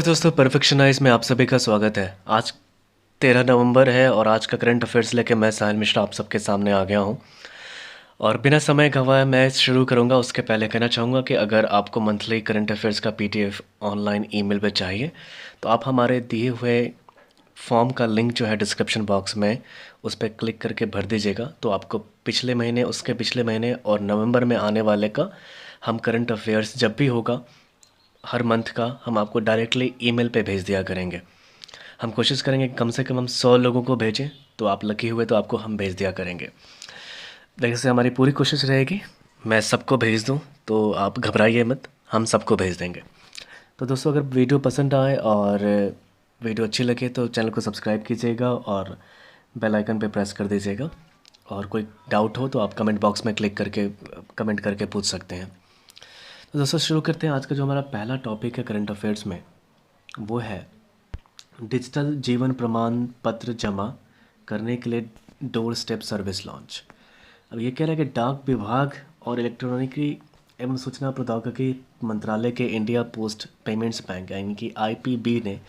दोस्तों, परफेक्शनाइज में आप सभी का स्वागत है। आज 13 नवंबर है और आज का करंट अफेयर्स लेके मैं साहिल मिश्रा आप सबके सामने आ गया हूँ। और बिना समय गंवाए मैं शुरू करूँगा। उसके पहले कहना चाहूँगा कि अगर आपको मंथली करंट अफेयर्स का पीडीएफ ऑनलाइन ईमेल पे चाहिए तो आप हमारे दिए हुए फॉर्म का लिंक जो है डिस्क्रिप्शन बॉक्स में उस पर क्लिक करके भर दीजिएगा। तो आपको पिछले महीने, उसके पिछले महीने और नवंबर में आने वाले का हम करंट अफेयर्स जब भी होगा हर मंथ का हम आपको डायरेक्टली ईमेल पे भेज दिया करेंगे। हम कोशिश करेंगे कि कम से कम हम 100 लोगों को भेजें, तो आप लकी हुए तो आपको हम भेज दिया करेंगे। वैसे हमारी पूरी कोशिश रहेगी मैं सबको भेज दूं, तो आप घबराइए मत, हम सबको भेज देंगे। तो दोस्तों, अगर वीडियो पसंद आए और वीडियो अच्छी लगे तो चैनल को सब्सक्राइब कीजिएगा और बेल आइकन पे प्रेस कर दीजिएगा। और कोई डाउट हो तो आप कमेंट बॉक्स में क्लिक करके कमेंट करके पूछ सकते हैं। तो दोस्तों, शुरू करते हैं। आज का जो हमारा पहला टॉपिक है करंट अफेयर्स में, वो है डिजिटल जीवन प्रमाण पत्र जमा करने के लिए डोर स्टेप सर्विस लॉन्च। अब ये कह रहा है कि डाक विभाग और इलेक्ट्रॉनिकी एवं सूचना प्रौद्योगिकी मंत्रालय के इंडिया पोस्ट पेमेंट्स बैंक यानी कि आईपीबी ने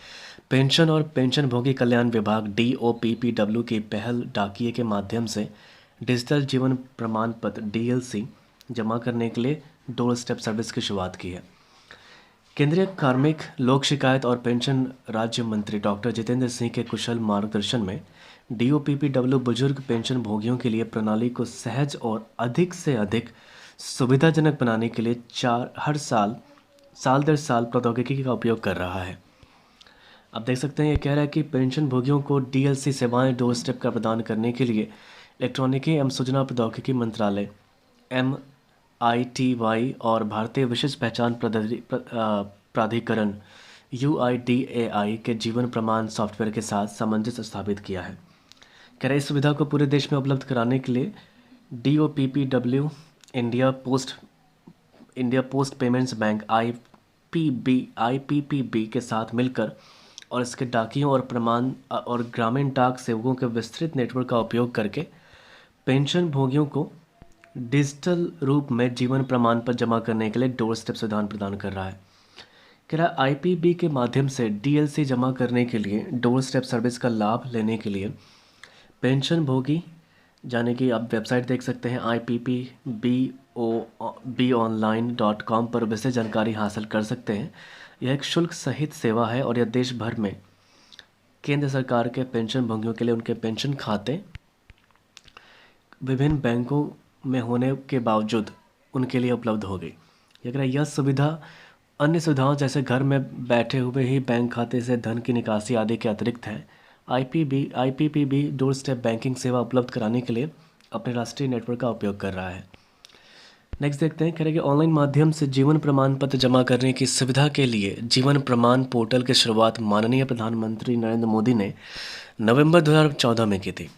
पेंशन और पेंशनभोगी कल्याण विभाग डीओपीपीडब्ल्यू की पहल डाकिए के माध्यम से डिजिटल जीवन प्रमाण पत्र डीएलसी जमा करने के लिए डोर स्टेप सर्विस की शुरुआत की है। केंद्रीय कार्मिक, लोक शिकायत और पेंशन राज्य मंत्री डॉक्टर जितेंद्र सिंह के कुशल मार्गदर्शन में डीओपीपीडब्ल्यू बुजुर्ग पेंशन भोगियों के लिए प्रणाली को सहज और अधिक से अधिक सुविधाजनक बनाने के लिए हर साल दर साल प्रौद्योगिकी का उपयोग कर रहा है। आप देख सकते हैं, ये कह रहा है कि पेंशन भोगियों को डीएलसी सेवाएं डोर स्टेप का प्रदान करने के लिए इलेक्ट्रॉनिकी एवं सूचना प्रौद्योगिकी मंत्रालय MITY और भारतीय विशिष्ट पहचान प्राधिकरण UIDAI के जीवन प्रमाण सॉफ्टवेयर के साथ सामंजस्य स्थापित किया है। कह रहे इस सुविधा को पूरे देश में उपलब्ध कराने के लिए DOPPW India post payments bank IPPB के साथ मिलकर और इसके डाकियों और प्रमाण और ग्रामीण डाक सेवकों के विस्तृत नेटवर्क का उपयोग करके पेंशन भोगियों को डिजिटल रूप में जीवन प्रमाण पत्र जमा करने के लिए डोर स्टेप सुविधा प्रदान कर रहा है। कह रहा आईपीबी के माध्यम से डीएलसी जमा करने के लिए डोर स्टेप सर्विस का लाभ लेने के लिए पेंशन भोगी, जाने कि आप वेबसाइट देख सकते हैं IPPBOBonline.com पर विशेष जानकारी हासिल कर सकते हैं। यह एक शुल्क सहित सेवा है और यह देश भर में केंद्र सरकार के पेंशन भोगियों के लिए उनके पेंशन खाते विभिन्न बैंकों में होने के बावजूद उनके लिए उपलब्ध हो गई। अगर यह सुविधा अन्य सुविधाओं जैसे घर में बैठे हुए ही बैंक खाते से धन की निकासी आदि के अतिरिक्त है। IPPB डोर स्टेप बैंकिंग सेवा उपलब्ध कराने के लिए अपने राष्ट्रीय नेटवर्क का उपयोग कर रहा है। नेक्स्ट देखते हैं, कह रहे कि ऑनलाइन माध्यम से जीवन प्रमाण पत्र जमा करने की सुविधा के लिए जीवन प्रमाण पोर्टल की शुरुआत माननीय प्रधानमंत्री नरेंद्र मोदी ने नवंबर 2014 में की थी।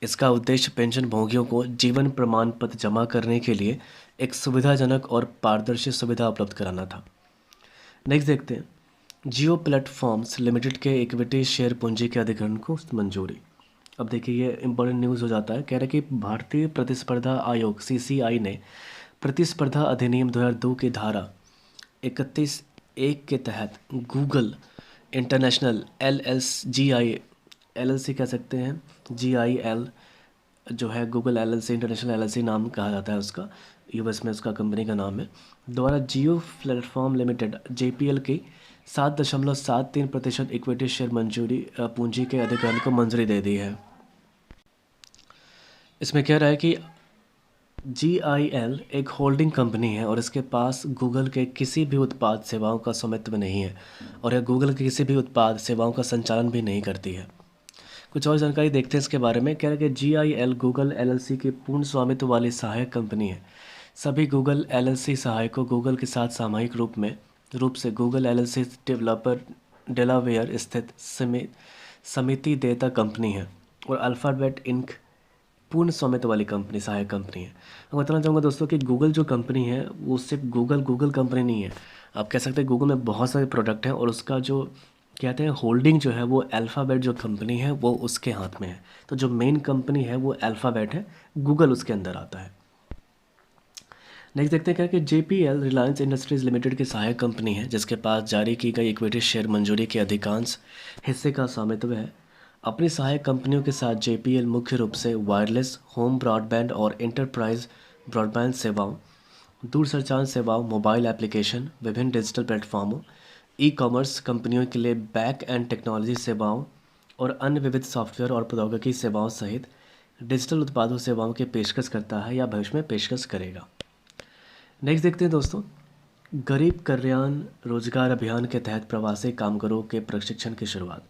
इसका उद्देश्य पेंशन भोगियों को जीवन प्रमाण पत्र जमा करने के लिए एक सुविधाजनक और पारदर्शी सुविधा उपलब्ध कराना था। नेक्स्ट देखते हैं, जियो प्लेटफॉर्म्स लिमिटेड के इक्विटी शेयर पूंजी के अधिग्रहण को मंजूरी। अब देखिए, ये इंपॉर्टेंट न्यूज़ हो जाता है। कह रहे कि भारतीय प्रतिस्पर्धा आयोग CCI ने प्रतिस्पर्धा अधिनियम 2002 की धारा 31(1) के तहत गूगल इंटरनेशनल LLC कह सकते हैं, GIL जो है गूगल LLC इंटरनेशनल LLC नाम कहा जाता है उसका, US में उसका कंपनी का नाम है, द्वारा जियो प्लेटफॉर्म लिमिटेड JPL की 7.73% इक्विटी शेयर पूंजी के अधिग्रहण को मंजूरी दे दी है। इसमें कह रहा है कि GIL एक होल्डिंग कंपनी है और इसके पास गूगल के किसी भी उत्पाद सेवाओं का स्वामित्व नहीं है और यह गूगल के किसी भी उत्पाद सेवाओं का संचालन भी नहीं करती है। कुछ और जानकारी देखते हैं इसके बारे में। कह रहे कि GIL गूगल LLC की पूर्ण स्वामित्व वाली सहायक कंपनी है। सभी गूगल LLC सहायकों गूगल के साथ सामूहिक रूप से गूगल LLC डेवलपर डेलावेयर स्थित समिति देता कंपनी है और अल्फ़ाबेट इंक पूर्ण स्वामित्व वाली कंपनी, सहायक कंपनी है। मैं बताना चाहूँगा दोस्तों कि गूगल जो कंपनी है वो सिर्फ गूगल कंपनी नहीं है। आप कह सकते हैं गूगल में बहुत सारे प्रोडक्ट हैं और उसका जो कहते हैं होल्डिंग जो है वो अल्फ़ाबेट जो कंपनी है वो उसके हाथ में है। तो जो मेन कंपनी है वो अल्फ़ाबेट है, गूगल उसके अंदर आता है। नेक्स्ट देखते हैं क्या कि JPL रिलायंस इंडस्ट्रीज़ लिमिटेड की सहायक कंपनी है जिसके पास जारी की गई इक्विटी शेयर मंजूरी के अधिकांश हिस्से का स्वामित्व है। अपनी सहायक कंपनियों के साथ JPL मुख्य रूप से वायरलेस, होम ब्रॉडबैंड और इंटरप्राइज ब्रॉडबैंड सेवाओं, दूरसंचार सेवाओं, मोबाइल एप्लीकेशन, विभिन्न डिजिटल प्लेटफॉर्मों, ई-कॉमर्स कंपनियों के लिए बैक एंड टेक्नोलॉजी सेवाओं और अन्य विविध सॉफ्टवेयर और प्रौद्योगिकी सेवाओं सहित डिजिटल उत्पादों सेवाओं की पेशकश करता है या भविष्य में पेशकश करेगा। नेक्स्ट देखते हैं दोस्तों, गरीब कल्याण रोजगार अभियान के तहत प्रवासी कामगारों के प्रशिक्षण की शुरुआत।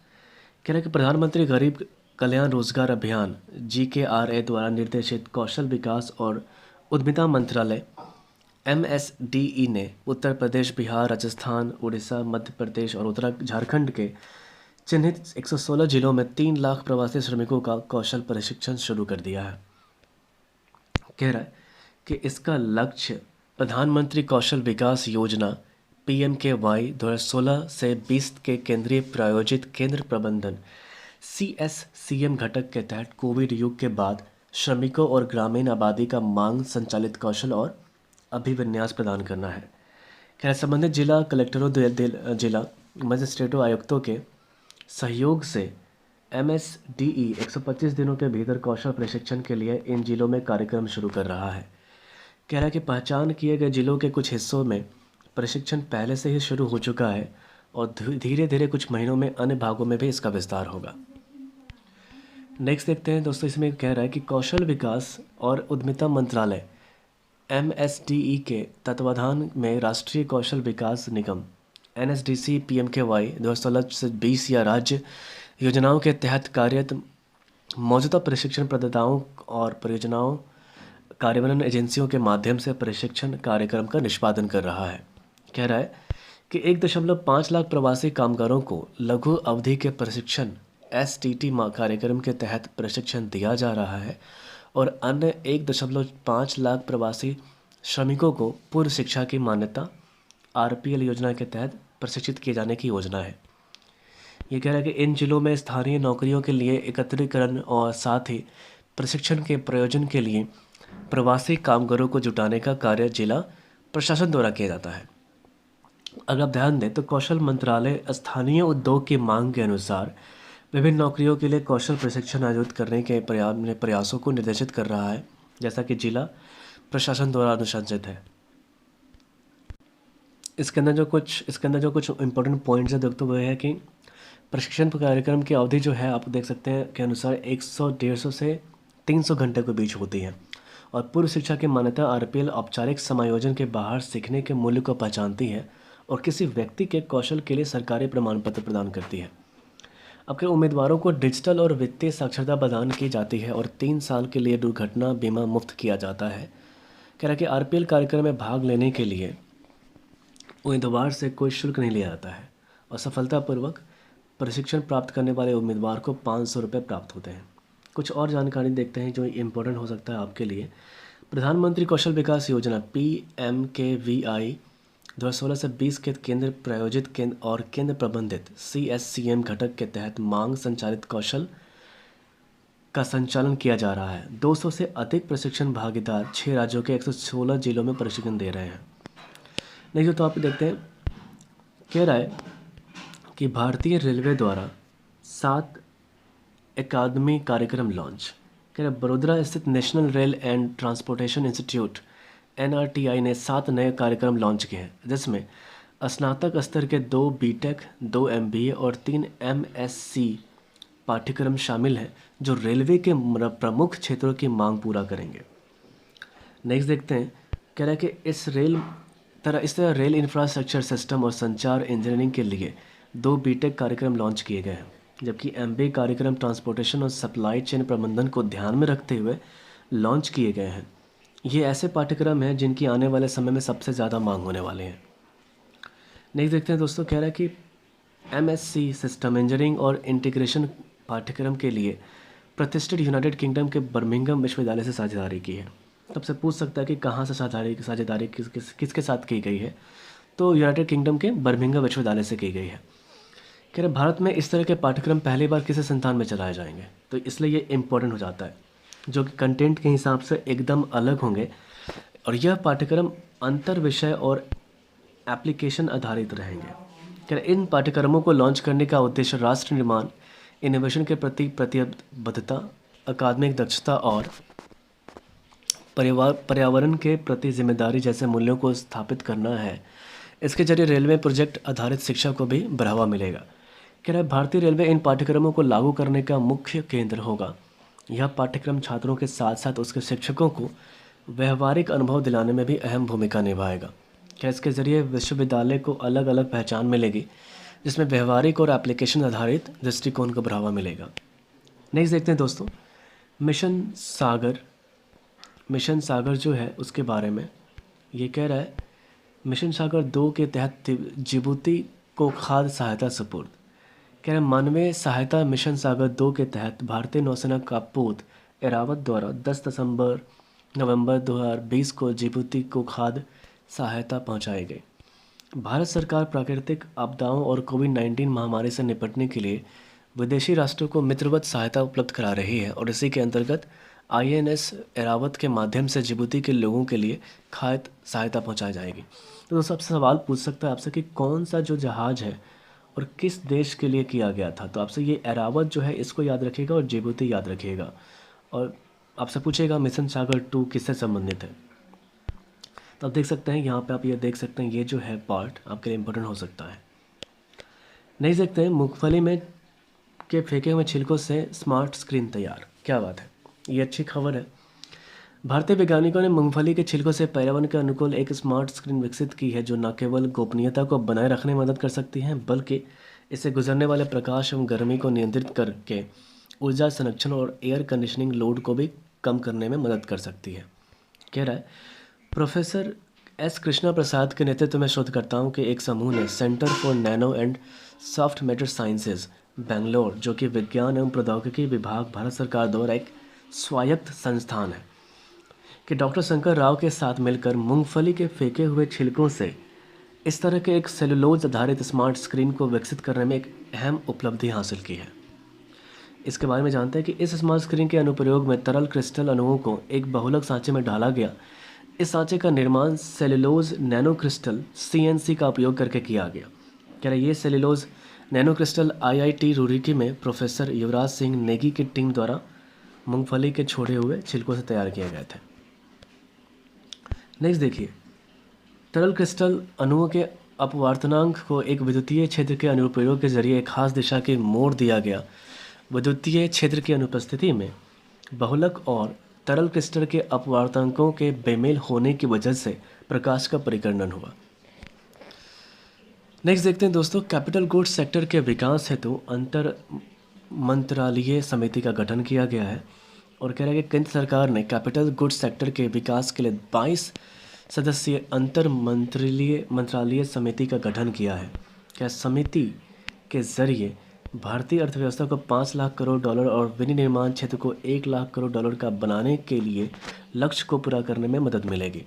कह रहे हैं कि प्रधानमंत्री गरीब कल्याण रोजगार अभियान GKRA द्वारा निर्देशित कौशल विकास और उद्यमिता मंत्रालय MSDE ने उत्तर प्रदेश, बिहार, राजस्थान, उड़ीसा, मध्य प्रदेश और उत्तर झारखंड के चिन्हित 116 जिलों में 3 लाख प्रवासी श्रमिकों का कौशल प्रशिक्षण शुरू कर दिया है। कह रहा है कि इसका लक्ष्य प्रधानमंत्री कौशल विकास योजना PMKY 2016 से 20 के केंद्रीय प्रायोजित केंद्र प्रबंधन CSCM घटक के तहत कोविड युग के बाद श्रमिकों और ग्रामीण आबादी का मांग संचालित कौशल और अभिविन्यास प्रदान करना है। खैर, संबंधित जिला कलेक्टरों, जिला मजिस्ट्रेटों, आयुक्तों के सहयोग से MSDE 125 दिनों के भीतर कौशल प्रशिक्षण के लिए इन जिलों में कार्यक्रम शुरू कर रहा है। कह रहा है कि पहचान किए गए जिलों के कुछ हिस्सों में प्रशिक्षण पहले से ही शुरू हो चुका है और धीरे धीरे कुछ महीनों में अन्य भागों में भी इसका विस्तार होगा। नेक्स्ट देखते हैं दोस्तों, इसमें कह रहा है कि कौशल विकास और उद्यमिता मंत्रालय MSDE के तत्वाधान में राष्ट्रीय कौशल विकास निगम NSDC PMKY 2016 से 20 या राज्य योजनाओं के तहत कार्यरत मौजूदा प्रशिक्षण प्रदाताओं और परियोजनाओं कार्यान्वयन एजेंसियों के माध्यम से प्रशिक्षण कार्यक्रम का निष्पादन कर रहा है। कह रहा है कि 1.5 लाख प्रवासी कामगारों को लघु अवधि के प्रशिक्षण STT कार्यक्रम के तहत प्रशिक्षण दिया जा रहा है और अन्य 1.5 लाख प्रवासी श्रमिकों को पूर्व शिक्षा की मान्यता RPL योजना के तहत प्रशिक्षित किए जाने की योजना है। ये कह रहा है कि इन जिलों में स्थानीय नौकरियों के लिए एकत्रीकरण और साथ ही प्रशिक्षण के प्रयोजन के लिए प्रवासी कामगारों को जुटाने का कार्य जिला प्रशासन द्वारा किया जाता है। अगर आप ध्यान दें तो कौशल मंत्रालय स्थानीय उद्योग की मांग के अनुसार विभिन्न नौकरियों के लिए कौशल प्रशिक्षण आयोजित करने के प्रयासों को निर्देशित कर रहा है, जैसा कि जिला प्रशासन द्वारा अनुशंसित है। इसके अंदर जो कुछ इम्पोर्टेंट पॉइंट्स है दोस्तों, वो है कि प्रशिक्षण कार्यक्रम की अवधि जो है आप देख सकते हैं के अनुसार 100-150 से 300 घंटे के बीच होती है और पूर्व शिक्षा की मान्यता RPL औपचारिक समायोजन के बाहर सीखने के मूल्य को पहचानती है और किसी व्यक्ति के कौशल के लिए सरकारी प्रमाण पत्र प्रदान करती है। आपके उम्मीदवारों को डिजिटल और वित्तीय साक्षरता प्रदान की जाती है और 3 साल के लिए दुर्घटना बीमा मुफ्त किया जाता है। कह रहा है कि RPL कार्यक्रम में भाग लेने के लिए उम्मीदवार से कोई शुल्क नहीं लिया जाता है और सफलतापूर्वक प्रशिक्षण प्राप्त करने वाले उम्मीदवार को 500 रुपये प्राप्त होते हैं। कुछ और जानकारी देखते हैं जो इम्पोर्टेंट हो सकता है आपके लिए। प्रधानमंत्री कौशल विकास योजना PMKVI 2016 से 20 के केंद्र प्रायोजित केंद्र प्रबंधित CSCM घटक के तहत मांग संचालित कौशल का संचालन किया जा रहा है। 200 से अधिक प्रशिक्षण भागीदार 6 राज्यों के 116 जिलों में प्रशिक्षण दे रहे हैं। नहीं तो आप देखते हैं, कह रहा है कि भारतीय रेलवे द्वारा 7 अकादमी कार्यक्रम लॉन्च। कह रहे बड़ोदरा स्थित national rail and transportation institute NRTI ने 7 नए कार्यक्रम लॉन्च किए हैं, जिसमें स्नातक स्तर के 2 BTech, 2 MBA और 3 MSc पाठ्यक्रम शामिल हैं जो रेलवे के प्रमुख क्षेत्रों की मांग पूरा करेंगे। नेक्स्ट देखते हैं, कह रहा है कि इस तरह रेल इंफ्रास्ट्रक्चर सिस्टम और संचार इंजीनियरिंग के लिए 2 BTech कार्यक्रम लॉन्च किए गए हैं, जबकि MBA कार्यक्रम ट्रांसपोर्टेशन और सप्लाई चेन प्रबंधन को ध्यान में रखते हुए लॉन्च किए गए हैं। ये ऐसे पाठ्यक्रम हैं जिनकी आने वाले समय में सबसे ज़्यादा मांग होने वाले हैं। नेक्स्ट देखते हैं दोस्तों, कह रहा है कि MSc सिस्टम इंजीनियरिंग और इंटीग्रेशन पाठ्यक्रम के लिए प्रतिष्ठित यूनाइटेड किंगडम के बर्मिंघम विश्वविद्यालय से साझेदारी की है। तब से पूछ सकता है कि कहाँ से साझेदारी किसके साथ की गई है, तो यूनाइटेड किंगडम के बर्मिंघम विश्वविद्यालय से की गई है। कह रहे भारत में इस तरह के पाठ्यक्रम पहली बार किसी संस्थान में चलाए जाएंगे, तो इसलिए ये इम्पोर्टेंट हो जाता है, जो कि कंटेंट के हिसाब से एकदम अलग होंगे और यह पाठ्यक्रम अंतर विषय और एप्लीकेशन आधारित रहेंगे। क्या इन पाठ्यक्रमों को लॉन्च करने का उद्देश्य राष्ट्र निर्माण, इनोवेशन के प्रति प्रतिबद्धता, अकादमिक दक्षता और पर्यावरण के प्रति जिम्मेदारी जैसे मूल्यों को स्थापित करना है। इसके जरिए रेलवे प्रोजेक्ट आधारित शिक्षा को भी बढ़ावा मिलेगा। कह रहा है भारतीय रेलवे इन पाठ्यक्रमों को लागू करने का मुख्य केंद्र होगा। यह पाठ्यक्रम छात्रों के साथ साथ उसके शिक्षकों को व्यवहारिक अनुभव दिलाने में भी अहम भूमिका निभाएगा। क्या इसके ज़रिए विश्वविद्यालय को अलग अलग पहचान मिलेगी, जिसमें व्यवहारिक और एप्लीकेशन आधारित दृष्टिकोण को बढ़ावा मिलेगा। नेक्स्ट देखते हैं दोस्तों, मिशन सागर जो है उसके बारे में ये कह रहा है, मिशन सागर 2 के तहत जिबूती को खाद्य सहायता सुपुर्द। कह रहे हैं मानवीय सहायता मिशन सागर 2 के तहत भारतीय नौसेना का पोत एरावत द्वारा 10 नवंबर 2020 को जिबूती को खाद्य सहायता पहुंचाई गई। भारत सरकार प्राकृतिक आपदाओं और कोविड-19 महामारी से निपटने के लिए विदेशी राष्ट्रों को मित्रवत सहायता उपलब्ध करा रही है और इसी के अंतर्गत INS एरावत के माध्यम से जिबूती के लोगों के लिए खाद्य सहायता पहुंचाई जाएगी। तो दोस्तों आपसे सवाल पूछ सकता है आपसे कि कौन सा जो जहाज़ है और किस देश के लिए किया गया था। तो आपसे ये एरावत जो है इसको याद रखिएगा और जिबूती याद रखिएगा। और आपसे पूछेगा मिशन सागर 2 किससे संबंधित है। तो आप देख सकते हैं यहाँ पे, आप ये देख सकते हैं ये जो है पार्ट आपके लिए इम्पोर्टेंट हो सकता है। नहीं देखते हैं मूंगफली में के फेंके हुए छिलकों से स्मार्ट स्क्रीन तैयार। क्या बात है, ये अच्छी खबर है। भारतीय वैज्ञानिकों ने मूंगफली के छिलकों से पर्यावरण के अनुकूल एक स्मार्ट स्क्रीन विकसित की है जो न केवल गोपनीयता को बनाए रखने में मदद कर सकती है बल्कि इससे गुजरने वाले प्रकाश एवं गर्मी को नियंत्रित करके ऊर्जा संरक्षण और एयर कंडीशनिंग लोड को भी कम करने में मदद कर सकती है। कह रहा है प्रोफेसर S कृष्णा प्रसाद के नेतृत्व में शोधकर्ताओं के एक समूह ने centre for nano and soft matter sciences Bangalore, जो कि विज्ञान एवं प्रौद्योगिकी विभाग भारत सरकार द्वारा एक स्वायत्त संस्थान है, कि डॉक्टर शंकर राव के साथ मिलकर मूंगफली के फेंके हुए छिलकों से इस तरह के एक सेलुलोज आधारित स्मार्ट स्क्रीन को विकसित करने में एक अहम उपलब्धि हासिल की है। इसके बारे में जानते हैं कि इस स्मार्ट स्क्रीन के अनुप्रयोग में तरल क्रिस्टल अणुओं को एक बहुलक सांचे में डाला गया। इस सांचे का निर्माण सेलुलोज नैनो क्रिस्टल CNC का उपयोग करके किया गया। कह रहे ये cellulose nano crystal IIT Roorkee में प्रोफेसर युवराज सिंह नेगी की टीम द्वारा मूंगफली के छोड़े हुए छिलकों से तैयार किए गए थे। नेक्स्ट देखिए, तरल क्रिस्टल अणुओं के अपवर्तनांक को एक विद्युतीय क्षेत्र के अनुप्रयोग के जरिए एक खास दिशा की मोड़ दिया गया। विद्युतीय क्षेत्र की अनुपस्थिति में बहुलक और तरल क्रिस्टल के अपवर्तनांकों के बेमेल होने की वजह से प्रकाश का परिकर्णन हुआ। नेक्स्ट देखते हैं दोस्तों, कैपिटल गुड्स सेक्टर के विकास हेतु अंतर मंत्रालयीय समिति का गठन किया गया है और कह रहा है कि केंद्र सरकार ने कैपिटल गुड्स सेक्टर के विकास के लिए 22 सदस्यीय अंतर मंत्रालयीय समिति का गठन किया है। क्या समिति के जरिए भारतीय अर्थव्यवस्था को $5 लाख करोड़ और विनिर्माण क्षेत्र को $1 लाख करोड़ का बनाने के लिए लक्ष्य को पूरा करने में मदद मिलेगी।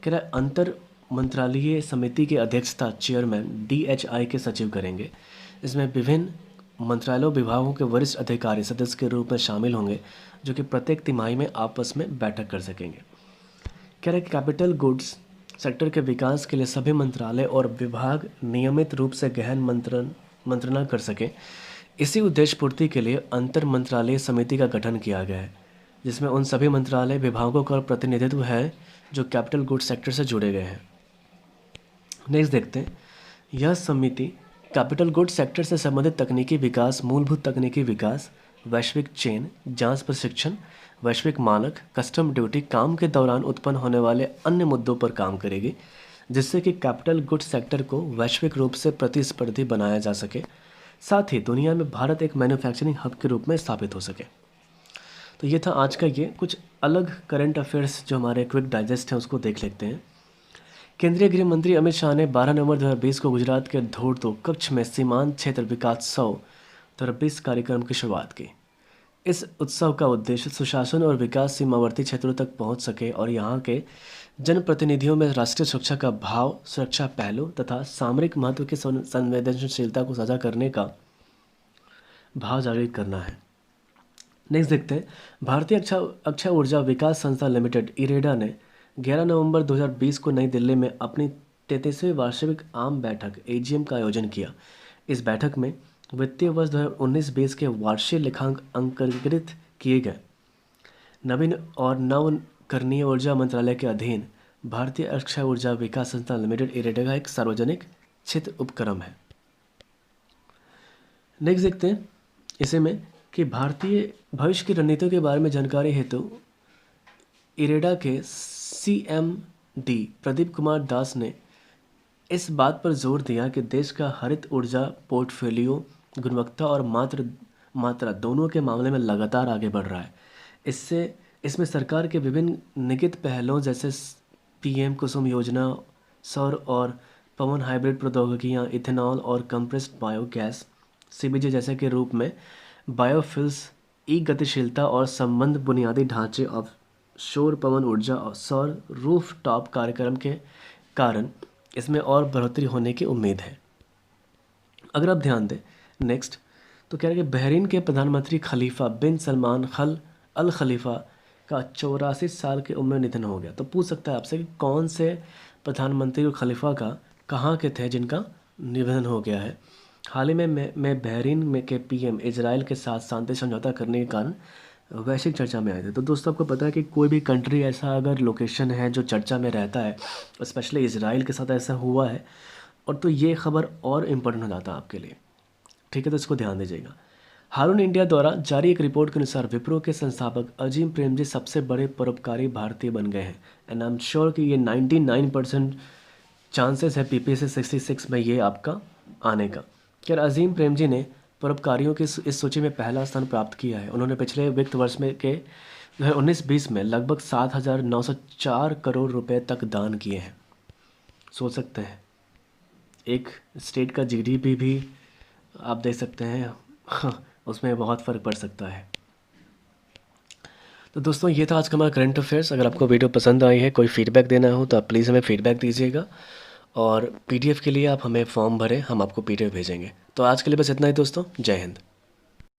कह रहा है अंतर मंत्रालयीय समिति की अध्यक्षता चेयरमैन DHI के सचिव करेंगे। इसमें विभिन्न मंत्रालयों विभागों के वरिष्ठ अधिकारी सदस्य के रूप में शामिल होंगे जो कि प्रत्येक तिमाही में आपस में बैठक कर सकेंगे। कह रहे कैपिटल गुड्स सेक्टर के विकास के लिए सभी मंत्रालय और विभाग नियमित रूप से गहन मंत्रणा कर सकें। इसी उद्देश्य पूर्ति के लिए अंतर मंत्रालय समिति का गठन किया गया है जिसमें उन सभी मंत्रालय विभागों का प्रतिनिधित्व है जो कैपिटल गुड्स सेक्टर से जुड़े गए हैं। नेक्स्ट देखते हैं, यह समिति कैपिटल गुड्स सेक्टर से संबंधित तकनीकी विकास, मूलभूत तकनीकी विकास, वैश्विक चेन, जांच प्रशिक्षण, वैश्विक मानक, कस्टम ड्यूटी, काम के दौरान उत्पन्न होने वाले अन्य मुद्दों पर काम करेगी जिससे कि कैपिटल गुड्स सेक्टर को वैश्विक रूप से प्रतिस्पर्धी बनाया जा सके, साथ ही दुनिया में भारत एक मैन्युफैक्चरिंग हब के रूप में स्थापित हो सके। तो ये था आज का ये कुछ अलग करंट अफेयर्स जो हमारे क्विक डाइजेस्ट हैं उसको देख लेते हैं। केंद्रीय गृह मंत्री अमित शाह ने 12 नवंबर 2020 को गुजरात के धोरडो कच्छ में सीमांत क्षेत्र विकासोत्सव 2020 कार्यक्रम की शुरुआत की। इस उत्सव का उद्देश्य सुशासन और विकास सीमावर्ती क्षेत्रों तक पहुंच सके और यहाँ के जनप्रतिनिधियों में राष्ट्रीय सुरक्षा का भाव, सुरक्षा पहलू तथा सामरिक महत्व की संवेदनशीलता को साझा करने का भाव जागृत करना है। नेक्स्ट देखते हैं, भारतीय अक्षय ऊर्जा विकास संस्था लिमिटेड IREDA ने 11 नवंबर 2020 को नई दिल्ली में अपनी 33वीं वार्षिक आम बैठक एजीएम का आयोजन किया। इस बैठक में वित्तीय वर्ष 2019-20 के वार्षिक लेखांक अंकीकृत किए गए। नवीन और नवकरणीय ऊर्जा मंत्रालय के अधीन भारतीय अक्षय ऊर्जा विकास संस्थान लिमिटेड इरेडा का एक सार्वजनिक क्षेत्र उपक्रम है। नेक्स्ट देखते हैं इसे में कि भारतीय भविष्य की रणनीतियों के बारे में जानकारी हेतु इरेडा के CMD प्रदीप कुमार दास ने इस बात पर जोर दिया कि देश का हरित ऊर्जा पोर्टफोलियो गुणवत्ता और मात्रा दोनों के मामले में लगातार आगे बढ़ रहा है। इसमें सरकार के विभिन्न निगत पहलों जैसे PM कुसुम योजना, सौर और पवन हाइब्रिड प्रौद्योगिकियाँ, इथेनॉल और कंप्रेस्ड बायोगैस CBG जैसे के रूप में बायोफ्यूल्स, गतिशीलता और संबंध बुनियादी ढांचे ऑफशोर पवन ऊर्जा और सौर रूफटॉप कार्यक्रम के कारण इसमें और बढ़ोतरी होने की उम्मीद है। अगर आप ध्यान दें नेक्स्ट तो कह रहे हैं कि बहरीन के प्रधानमंत्री खलीफा बिन सलमान अल खलीफा का 84 साल की उम्र में निधन हो गया। तो पूछ सकता है आपसे कि कौन से प्रधानमंत्री और खलीफा का कहाँ के थे जिनका निधन हो गया है। हाल ही में बहरीन में के PM इजराइल के साथ शांति समझौता करने के कारण वैश्विक चर्चा में आए थे। तो दोस्तों आपको पता है कि कोई भी कंट्री ऐसा अगर लोकेशन है जो चर्चा में रहता है, स्पेशली इजराइल के साथ ऐसा हुआ है, और तो ये खबर और इम्पोर्टेंट हो जाता है आपके लिए। ठीक है, तो इसको ध्यान दीजिएगा। हारून इंडिया द्वारा जारी एक रिपोर्ट के अनुसार विप्रो के संस्थापक अजीम प्रेमजी सबसे बड़े परोपकारी भारतीय बन गए हैं। एंड आई एम श्योर कि ये 99% चांसेस है PPSC 66 में ये आपका आने का। क्या अजीम प्रेमजी ने परोपकारियों की इस सूची में पहला स्थान प्राप्त किया है। उन्होंने पिछले वित्त वर्ष में के 2019-20 में लगभग 7,904 करोड़ रुपए तक दान किए हैं। सोच सकते हैं एक स्टेट का GDP भी आप देख सकते हैं उसमें बहुत फ़र्क पड़ सकता है। तो दोस्तों ये था आज का हमारा करंट अफेयर्स। अगर आपको वीडियो पसंद आई है, कोई फीडबैक देना हो तो आप प्लीज़ हमें फीडबैक दीजिएगा, और PDF के लिए आप हमें फॉर्म भरें, हम आपको PDF भेजेंगे। तो आज के लिए बस इतना ही दोस्तों, जय हिंद।